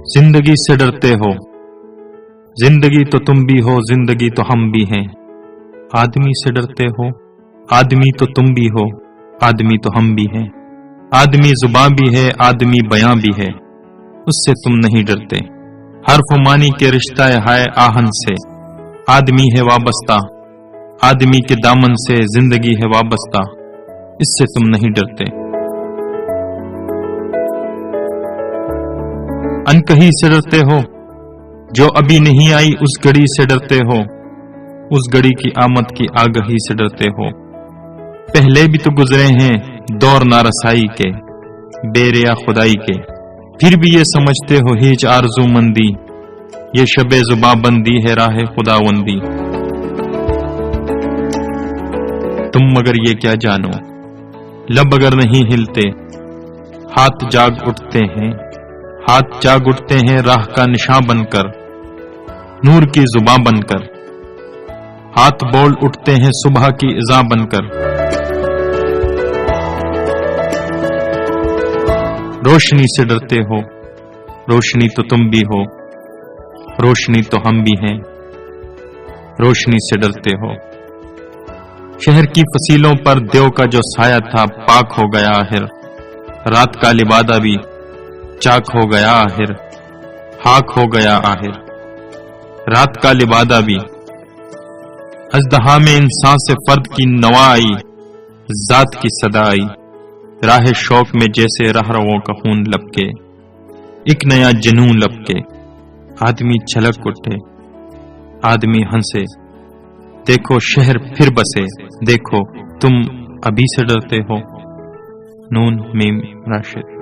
जिंदगी से डरते हो, जिंदगी तो तुम भी हो, जिंदगी तो हम भी हैं। आदमी से डरते हो, आदमी तो तुम भी हो, आदमी तो हम भी हैं। आदमी जुबां भी है, आदमी बयां भी है, उससे तुम नहीं डरते। हर्फ मानी के रिश्ता है आहन से, आदमी है वाबस्ता, आदमी के दामन से जिंदगी है वाबस्ता, इससे तुम नहीं डरते। अनकही से डरते हो, जो अभी नहीं आई उस घड़ी से डरते हो, उस घड़ी की आमद की आगही से डरते हो। पहले भी तो गुजरे हैं दौर नारसाई के, बेरिया खुदाई के, फिर भी ये समझते हो हिज आरज़ू मंदी, ये शबे जुबां बंदी है राह खुदावंदी। तुम मगर ये क्या जानो, लब अगर नहीं हिलते, हाथ जाग उठते हैं, हाथ जाग उठते हैं राह का निशान बनकर, नूर की जुबां बनकर। हाथ बोल उठते हैं सुबह की इज़ा बनकर। रोशनी से डरते हो, रोशनी तो तुम भी हो, रोशनी तो हम भी हैं, रोशनी से डरते हो। शहर की फसीलों पर देव का जो साया था पाक हो गया आखिर, रात का लिबादा भी चाक हो गया आखिर, खाक हो गया आखिर। रात का लिबादा भी अजदहा में इंसान से फर्द की नवा आई, जात की सदा आई, राह शौक में जैसे रहरवों का खून लपके, एक नया जुनून लपके। आदमी छलक उठे, आदमी हंसे, देखो शहर फिर बसे, देखो तुम अभी से डरते हो। नून मीम राशिद।